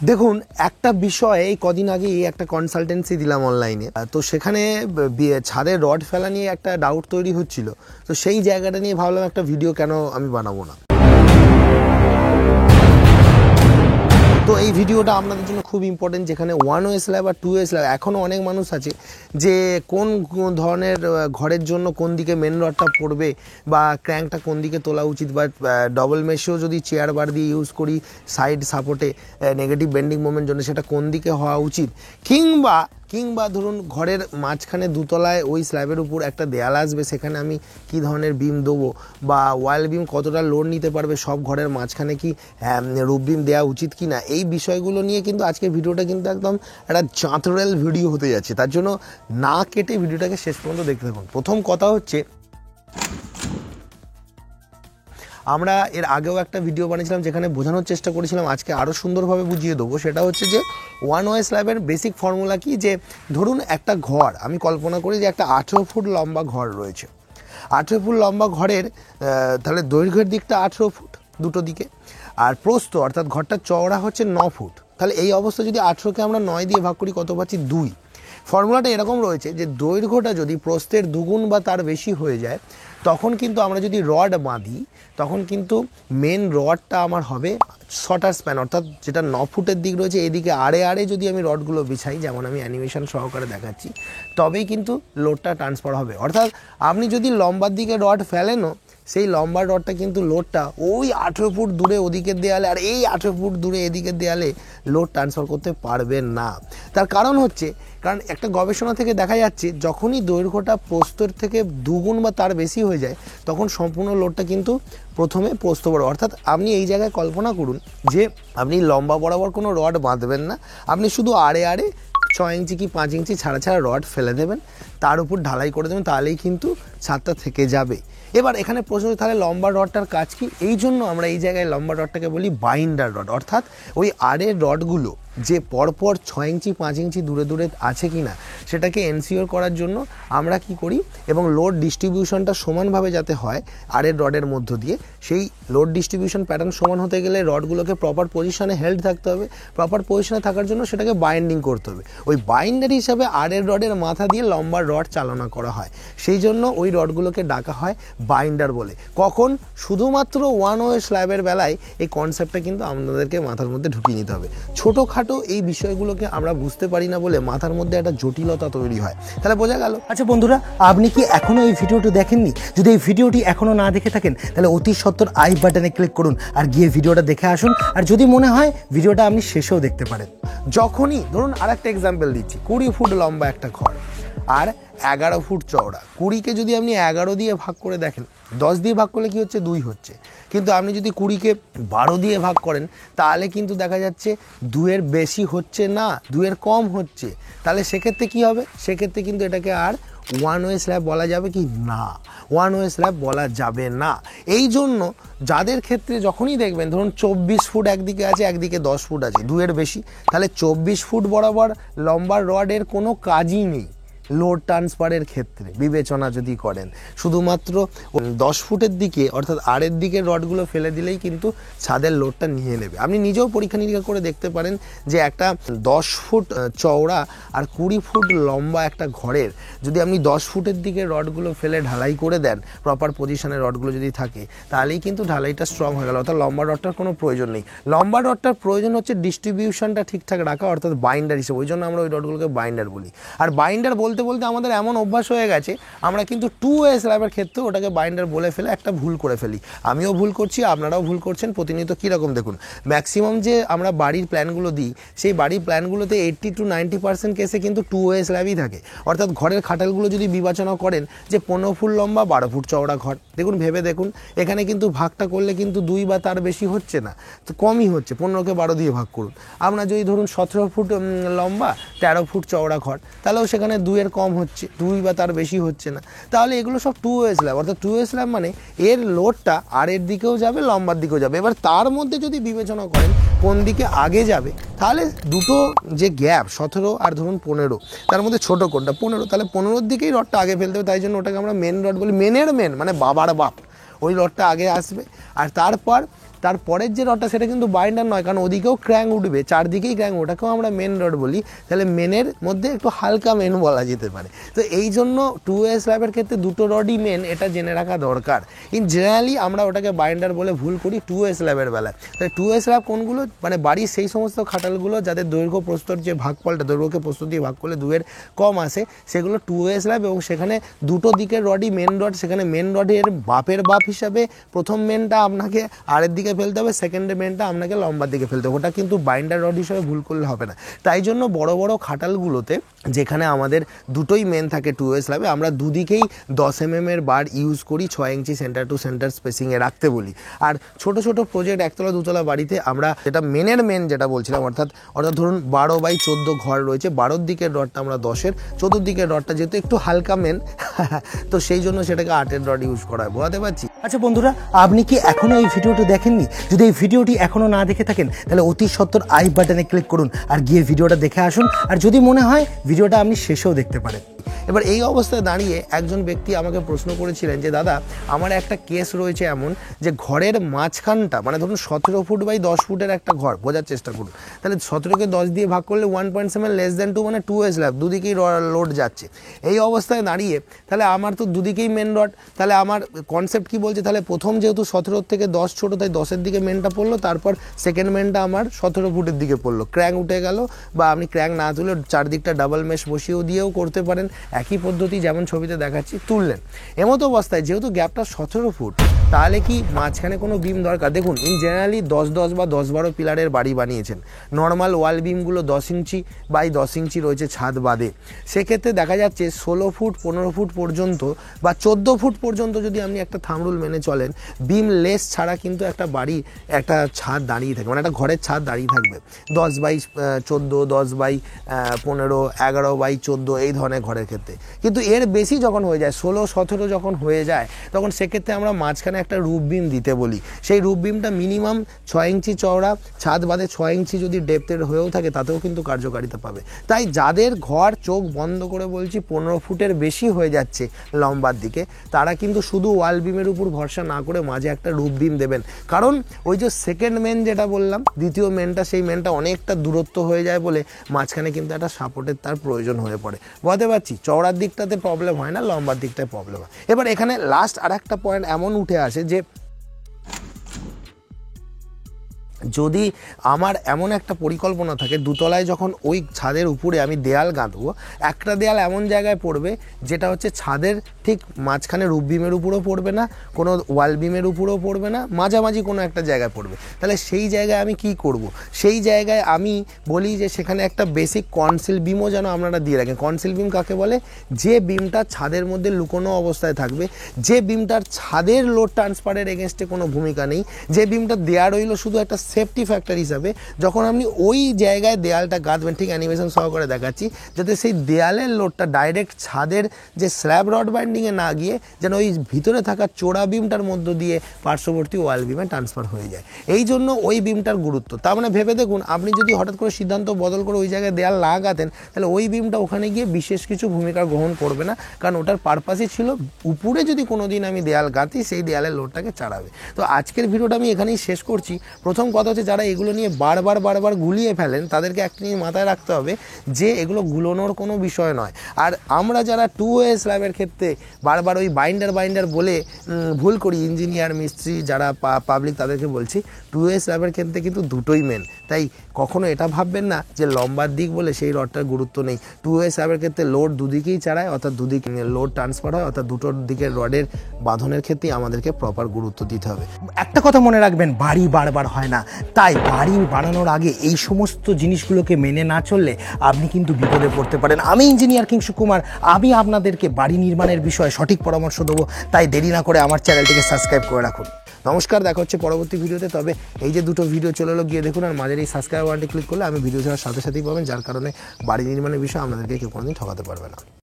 দেখুন একটা বিষয়ে এই কদিন আগে একটা কনসালটেন্সি দিলাম অনলাইনে, তো সেখানে ছাদের রড ফেলা নিয়ে একটা ডাউট তৈরি হচ্ছিল। তো সেই জায়গাটা নিয়ে ভাবলাম একটা ভিডিও কেন আমি বানাবো না। তো এই ভিডিওটা আপনাদের জন্য খুব ইম্পর্টেন্ট, যেখানে 1 ওয়ে স্ল্যাব আর 2 ওয়ে স্ল্যাব এখনও অনেক মানুষ আছে যে কোন ধরনের ঘরের জন্য কোন দিকে মেন রডটা পড়বে বা ক্র্যাঙ্কটা কোন দিকে তোলা উচিত, বা ডবল মেশেও যদি চেয়ার বার দিয়ে ইউজ করি সাইড সাপোর্টে নেগেটিভ বেন্ডিং মোমেন্ট জন্য সেটা কোন দিকে হওয়া উচিত, কিংবা ধরুন ঘরের মাঝখানে দুতলায় ওই স্ল্যাবের উপর একটা দেয়াল আসবে, সেখানে আমি কি ধরনের বিম দেবো বা ওয়াল বিম কতটা লোড নিতে পারবে, সব ঘরের মাঝখানে কি রুফ বিম দেওয়া উচিত কি না, এই বিষয়গুলো নিয়ে কিন্তু আজকের ভিডিওটা কিন্তু একদম একটা চাঁতরেল ভিডিও হতে যাচ্ছে। তার জন্য না কেটে ভিডিওটাকে শেষ পর্যন্ত দেখতে থাকুন। প্রথম কথা হচ্ছে, আমরা এর আগেও একটা ভিডিও বানিয়েছিলাম যেখানে বোঝানোর চেষ্টা করেছিলাম, আজকে আরও সুন্দরভাবে বুঝিয়ে দেবো। সেটা হচ্ছে যে 1 ওয়ে স্ল্যাবের বেসিক ফর্মুলা কি, যে ধরুন একটা ঘর আমি কল্পনা করি যে একটা 18 ফুট লম্বা ঘর রয়েছে। 18 ফুট লম্বা ঘরের তাহলে দৈর্ঘ্যের দিকটা 18 ফুট দুটো দিকে, আর প্রস্থ অর্থাৎ ঘরটা চওড়া হচ্ছে 9 ফুট। তাহলে এই অবস্থা যদি 18কে আমরা 9 দিয়ে ভাগ করি কত পাচ্ছি? 2। ফর্মুলাটা এরকম রয়েছে যে দৈর্ঘ্যটা যদি প্রস্থের দুগুণ বা তার বেশি হয়ে যায়, তখন কিন্তু আমরা যদি রড বাঁধি তখন কিন্তু মেন রডটা আমার হবে শর্টার স্প্যান, অর্থাৎ যেটা 9 ফুটের দিক রয়েছে এদিকে আড়ে যদি আমি রডগুলো বিছাই, যেমন আমি অ্যানিমেশন সহকারে দেখাচ্ছি, তবেই কিন্তু লোডটা ট্রান্সফার হবে। অর্থাৎ আপনি যদি লম্বার দিকে রড ফেলেনও, সেই লম্বা রডটা কিন্তু লোডটা ওই 18 ফুট দূরে ওদিকের দেয়ালে আর এই 18 ফুট দূরে এদিকের দেয়ালে লোড ট্রান্সফার করতে পারবেন না। তার কারণ হচ্ছে, কারণ একটা গবেষণা থেকে দেখা যাচ্ছে যখনই দৈর্ঘ্যটা প্রস্থের থেকে দুগুণ বা তার বেশি হয়ে যায়, তখন সম্পূর্ণ লোডটা কিন্তু প্রথমে প্রস্থ বড়। অর্থাৎ আপনি এই জায়গায় কল্পনা করুন যে আপনি লম্বা বরাবর কোনো রড বাঁধবেন না, আপনি শুধু আড়ে 6 ইঞ্চি কি 5 ইঞ্চি ছাড়া রড ফেলে দেবেন, তার উপর ঢালাই করে দেবেন, তাহলেই কিন্তু ছাদটা থেকে যাবে। এবার এখানে প্রশ্ন, তাহলে লম্বা রডটার কাজ কি? এই জন্য আমরা এই জায়গায় লম্বা রডটাকে বলি বাইন্ডার রড। অর্থাৎ ওই আড়ের রডগুলো যে পরপর 6 ইঞ্চি 5 ইঞ্চি দূরে আছে কি না সেটাকে এনসিওর করার জন্য আমরা কি করি, এবং লোড ডিস্ট্রিবিউশনটা সমানভাবে যাতে হয় আড়ের রডের মধ্য দিয়ে, সেই লোড ডিস্ট্রিবিউশন প্যাটার্ন সমান হতে গেলে রডগুলোকে প্রপার পজিশনে হেল্ড থাকতে হবে। প্রপার পজিশনে থাকার জন্য সেটাকে বাইন্ডিং করতে হবে। ওই বাইন্ডার হিসাবে আড়ের রডের মাথা দিয়ে লম্বা রড চালনা করা হয়, সেই জন্য ওই রডগুলোকে ডাকা হয় বাইন্ডার বলে। কখন? শুধুমাত্র 1 ওয়ে স্ল্যাবের বেলায় এই কনসেপ্টটা কিন্তু আপনাদেরকে মাথার মধ্যে ঢুকিয়ে নিতে হবে। ছোটোখাটো এই বিষয়গুলোকে আমরা বুঝতে পারি না বলে মাথার মধ্যে একটা জটিলতা তৈরি হয়। তাহলে বোঝা গেল? আচ্ছা বন্ধুরা, আপনি কি এখনো এই ভিডিওটি দেখেননি? যদি এই ভিডিওটি এখনো না দেখে থাকেন তাহলে অতি সত্বর আই বাটনে ক্লিক করুন আর গিয়ে ভিডিওটা দেখে আসুন। আর যদি মনে হয় ভিডিওটা আপনি শেষেও দেখতে পারেন। যখনই ধরুন আর একটা এক্সাম্পল দিচ্ছি, 20 ফুট লম্বা একটা ঘর আর 11 ফুট চওড়া। 20কে যদি আপনি 11 দিয়ে ভাগ করে দেখেন, 10 দিয়ে ভাগ করলে কি হচ্ছে? 2 হচ্ছে। কিন্তু আপনি যদি 20কে 12 দিয়ে ভাগ করেন, তাহলে কিন্তু দেখা যাচ্ছে 2-এর বেশি হচ্ছে না, 2-এর কম হচ্ছে। তাহলে সেক্ষেত্রে কি হবে? সেক্ষেত্রে কিন্তু এটাকে আর 1 ওয়ে স্ল্যাব বলা যাবে কি না, 1 ওয়ে স্ল্যাব বলা যাবে না। এই জন্য যাদের ক্ষেত্রে যখনই দেখবেন ধরুন 24 ফুট একদিকে আছে, একদিকে 10 ফুট আছে, 2-এর বেশি, তাহলে 24 ফুট বরাবর লম্বা রডের কোনো কাজই নেই লোড ট্রান্সফারের ক্ষেত্রে বিবেচনা যদি করেন। শুধুমাত্র 10 ফুটের দিকে অর্থাৎ আড়ের দিকে রডগুলো ফেলে দিলেই কিন্তু ছাদের লোডটা নিয়ে নেবে। আপনি নিজেও পরীক্ষা নিরীক্ষা করে দেখতে পারেন যে একটা 10 ফুট চওড়া আর 20 ফুট লম্বা একটা ঘরের যদি আপনি 10 ফুটের দিকে রডগুলো ফেলে ঢালাই করে দেন, প্রপার পজিশনে রডগুলো যদি থাকে, তাহলেই কিন্তু ঢালাইটা স্ট্রং হয়ে গেল। অর্থাৎ লম্বা রডটার কোনো প্রয়োজন নেই। লম্বা রডটার প্রয়োজন হচ্ছে ডিস্ট্রিবিউশনটা ঠিকঠাক রাখা, অর্থাৎ বাইন্ডার হিসেবে। ওই জন্য আমরা ওই রডগুলোকে বাইন্ডার বলি। আর বাইন্ডার বলতে বলতে আমাদের এমন অভ্যাস হয়ে গেছে, আমরা কিন্তু 2 ওয়ে স্ল্যাবের ক্ষেত্রে ওটাকে বাইন্ডার বলে ফেলে একটা ভুল করে ফেলি। আমিও ভুল করছি, আপনারাও ভুল করছেন প্রতিনিয়ত। কীরকম দেখুন, ম্যাক্সিমাম যে আমরা বাড়ির প্ল্যানগুলো দিই, সেই বাড়ির প্ল্যানগুলোতে 80 to 90% কেসে কিন্তু 2 ওয়ে স্ল্যাবই থাকে। অর্থাৎ ঘরের খাটালগুলো যদি বিবেচনা করেন যে 15 ফুট লম্বা 12 ফুট চওড়া ঘর, দেখুন ভেবে দেখুন, এখানে কিন্তু ভাগটা করলে কিন্তু 2 বা তার বেশি হচ্ছে না, তো কমই হচ্ছে। 15কে 12 দিয়ে ভাগ করুন। আমরা যদি ধরুন 17 ফুট লম্বা 13 ফুট চওড়া ঘর, তাহলেও সেখানে 2-এর কম হচ্ছে, 2 বা তার বেশি হচ্ছে না। তাহলে এগুলো সব 2 ওয়ে স্ল্যাব। অর্থাৎ 2 ওয়ে স্ল্যাব মানে এর লোডটা আড়ের দিকেও যাবে, লম্বার দিকেও যাবে। এবার তার মধ্যে যদি বিবেচনা করেন কোন দিকে আগে যাবে, তাহলে দুটো যে গ্যাপ 17 আর ধরুন 15, তার মধ্যে ছোটো কোনটা? 15। তাহলে 15-র দিকেই রডটা আগে ফেলতে হবে। তাই জন্য ওটাকে আমরা মেন রড বলি। মেনের মেন মানে বাবার বাপ, ওই রডটা আগে আসবে। আর তারপর তারপরের যে রডটা সেটা কিন্তু বাইন্ডার নয়, কারণ ওদিকেও ক্র্যাং উঠবে, চারদিকেই ক্র্যাং, ওটাকেও আমরা মেন রড বলি। তাহলে মেনের মধ্যে একটু হালকা মেন বলা যেতে পারে। তো এই জন্য 2-way স্ল্যাবের ক্ষেত্রে দুটো রডই মেন, এটা জেনে রাখা দরকার। ইন জেনারেলি আমরা ওটাকে বাইন্ডার বলে ভুল করি 2-way স্ল্যাবের বেলায়। তাই 2-way স্ল্যাব কোনগুলো, মানে বাড়ির সেই সমস্ত খাটালগুলো যাদের দৈর্ঘ্য প্রস্তর যে ভাগফলটা, দৈর্ঘ্যকে প্রস্তর দিয়ে ভাগ করলে 2-এর কম আসে, সেগুলো 2-way স্ল্যাব, এবং সেখানে দুটো দিকের রডই মেন রড। সেখানে মেন রডের বাপের বাপ হিসাবে প্রথম মেনটা আপনাকে আরের দিকে ফেলতে হবে, সেকেন্ড মেনটা আপনাকে লম্বার দিকে ফেলতে হবে। ওটা কিন্তু বাইন্ডার রড হিসাবে ভুল করলে হবে না। তাই জন্য বড় বড় খাটালগুলোতে যেখানে আমাদের দুটোই মেন থাকে 2-way স্ল্যাবে, আমরা দুদিকেই 10 mm এর বার ইউজ করি, 6 ইঞ্চি সেন্টার টু সেন্টার স্পেসিংয়ে রাখতে বলি। আর ছোট ছোট প্রজেক্ট একতলা দুতলা বাড়িতে আমরা যেটা মেনের মেন যেটা বলছিলাম, অর্থাৎ ধরুন 12/14 ঘর রয়েছে, 12-র দিকের রডটা আমরা 10-এর, 14-র দিকের রডটা যেহেতু একটু হালকা মেন তো সেই জন্য সেটাকে 8-এর রড ইউজ করা হয়। বোঝাতে পারছি? আচ্ছা বন্ধুরা, আপনি কি এখনো এই ভিডিওটি দেখেননি? যদি এই ভিডিওটি এখনো না দেখে থাকেন তাহলে অতি সত্বর আই বাটনে ক্লিক করুন আর গিয়ে ভিডিওটা দেখে আসুন। আর যদি মনে হয় ভিডিওটা আপনি শেষেও দেখতে পারেন। এবার এই অবস্থায় দাঁড়িয়ে একজন ব্যক্তি আমাকে প্রশ্ন করেছিলেন যে দাদা, আমার একটা কেস রয়েছে এমন যে ঘরের মাঝখানটা, মানে ধরুন 17 ফুট বাই 10 ফুটের একটা ঘর, বোঝার চেষ্টা করুন। তাহলে 17কে 10 দিয়ে ভাগ করলে 1.7 লেস দ্যান 2, মানে 2-way স্ল্যাব, দুদিকেই লোড যাচ্ছে। এই অবস্থায় দাঁড়িয়ে তাহলে আমার তো দুদিকেই মেন রড, তাহলে আমার কনসেপ্ট কি বলছে, তাহলে প্রথম যেহেতু 17 থেকে 10 ছোটো, তাই 10-এর দিকে মেনটা পড়লো, তারপর সেকেন্ড মেনটা আমার 17 ফুটের দিকে পড়লো, ক্র্যাং উঠে গেল। বা আপনি ক্র্যাং না তুলে চারদিকটা ডাবল মেশ বসিয়েও দিয়েও করতে পারেন, একই পদ্ধতি যেমন ছবিতে দেখাচ্ছি তুললেন। এমতো অবস্থায় যেহেতু গ্যাপটা 17 ফুট, তাহলে কি মাঝখানে কোনো বিম দরকার? দেখুন, ইন জেনারেলি 10-10 বা 10-12 পিলারের বাড়ি বানিয়েছেন, নর্মাল ওয়াল বিমগুলো 10 ইঞ্চি বাই 10 ইঞ্চি রয়েছে ছাদ বাদে। সেক্ষেত্রে দেখা যাচ্ছে 16 ফুট 15 ফুট পর্যন্ত বা 14 ফুট পর্যন্ত যদি আপনি একটা থামরুল মেনে চলেন, বিম লেস ছাড়া কিন্তু একটা বাড়ি, একটা ছাদ দাঁড়িয়ে থাকে, মানে একটা ঘরের ছাদ দাঁড়িয়ে থাকবে 10/14, 10/15, 11/14 এই ধরনের ঘরের ক্ষেত্রে। কিন্তু এর বেশি যখন হয়ে যায়, 16-17 যখন হয়ে যায়, তখন সেক্ষেত্রে আমরা মাঝখানে একটা রুফ বিম দিতে বলি। সেই রুফ বিমটা মিনিমাম 6 ইঞ্চি চওড়া, ছাদ বাদে 6 ইঞ্চি যদি ডেপথের হয়েও থাকে, তাতেও কিন্তু কার্যকারিতা পাবে। তাই যাদের ঘর, চোখ বন্ধ করে বলছি, 15 ফুটের বেশি হয়ে যাচ্ছে লম্বার দিকে, তারা কিন্তু শুধু ওয়াল বিমের উপর ভরসা না করে মাঝে একটা রুফ বিম দেবেন। কারণ ওই যে সেকেন্ড মেন যেটা বললাম, দ্বিতীয় মেনটা, সেই মেনটা অনেকটা দূরত্ব হয়ে যায় বলে মাঝখানে কিন্তু একটা সাপোর্টের তার প্রয়োজন হয়ে পড়ে। বুঝতে পারছি? চওড়ার দিকটাতে প্রবলেম হয় না, লম্বার দিকটায় প্রবলেম হয়। এবার এখানে লাস্ট আর একটা পয়েন্ট এমন উঠে আসে যে যদি আমার এমন একটা পরিকল্পনা থাকে, দুতলায় যখন ওই ছাদের উপরে আমি দেয়াল গাঁথবো, একটা দেয়াল এমন জায়গায় পড়বে যেটা হচ্ছে ছাদের ঠিক মাঝখানে রুফ বিমের উপরেও পড়বে না, কোনো ওয়াল বিমের উপরেও পড়বে না, মাঝামাঝি কোনো একটা জায়গায় পড়বে। তাহলে সেই জায়গায় আমি কি করব? সেই জায়গায় আমি বলি যে সেখানে একটা বেসিক কনসিল বিমও যেন আপনারা দিয়ে রাখেন। কনসিল বিম কাকে বলে? যে বিমটা ছাদের মধ্যে লুকোনো অবস্থায় থাকবে, যে বিমটার ছাদের লোড ট্রান্সফারের এগেনস্টে কোনো ভূমিকা নেই, যে বিমটা দেয়া রইল শুধু একটা সেফটি ফ্যাক্টর হিসাবে। যখন আপনি ওই জায়গায় দেয়ালটা গাঁথবেন, ঠিক অ্যানিমেশন সহকারে দেখাচ্ছি, যাতে সেই দেয়ালের লোডটা ডাইরেক্ট ছাদের যে স্ল্যাব রড বাইন্ডিংয়ে না গিয়ে যেন ওই ভিতরে থাকা চোড়া বিমটার মধ্য দিয়ে পার্শ্ববর্তী ওয়াল বিমে ট্রান্সফার হয়ে যায়। এই জন্য ওই বিমটার গুরুত্ব। তার মানে ভেবে দেখুন, আপনি যদি হঠাৎ করে সিদ্ধান্ত বদল করে ওই জায়গায় দেয়াল না গাঁথেন, তাহলে ওই বিমটা ওখানে গিয়ে বিশেষ কিছু ভূমিকা গ্রহণ করবে না, কারণ ওটার পারপাসই ছিল উপরে যদি কোনো দিন আমি দেয়াল গাঁথি, সেই দেয়ালের লোডটাকে চাড়াবে। তো আজকের ভিডিওটা আমি এখানেই শেষ করছি। প্রথম কথা হচ্ছে, যারা এগুলো নিয়ে বারবার গুলিয়ে ফেলেন, তাদেরকে একটা নিয়ে মাথায় রাখতে হবে যে এগুলো গুলোনোর কোনো বিষয় নয়। আর আমরা যারা 2-way স্ল্যাবের ক্ষেত্রে বারবার ওই বাইন্ডার বলে ভুল করি, ইঞ্জিনিয়ার, মিস্ত্রি, যারা পাবলিক, তাদেরকে বলছি 2-way স্ল্যাবের ক্ষেত্রে কিন্তু দুটোই মেন। তাই কখনো এটা ভাববেন না যে লম্বার দিক বলে সেই রডটার গুরুত্ব নেই। 2-way স্ল্যাবের ক্ষেত্রে লোড দুদিকেই চাড়ায়, অর্থাৎ দুদিকে লোড ট্রান্সফার হয়, অর্থাৎ দুটোর দিকের রডের বাঁধনের ক্ষেত্রেই আমাদেরকে প্রপার গুরুত্ব দিতে হবে। একটা কথা মনে রাখবেন, বাড়ি বারবার হয় না। তাই বাড়ি বানানোর আগে এই সমস্ত জিনিসগুলোকে মেনে না চললে আপনি কিন্তু বিপদে পড়তে পারেন। আমি ইঞ্জিনিয়ার কিংসু কুমার, আমি আপনাদেরকে বাড়ি নির্মাণের বিষয়ে সঠিক পরামর্শ দেবো। তাই দেরি না করে আমার চ্যানেলটিকে সাবস্ক্রাইব করে রাখুন। নমস্কার, দেখা হচ্ছে পরবর্তী ভিডিওতে। তবে এই যে দুটো ভিডিও চলে এলো, গিয়ে দেখুন, আর মাঝের এই সাবস্ক্রাইব বাটনটি ক্লিক করলে আমি ভিডিও ছাড়ার সাথে সাথেই পাবেন, যার কারণে বাড়ি নির্মাণের বিষয়ে আপনাদেরকে কেউ কোনোদিন ঠকাতে পারবে না।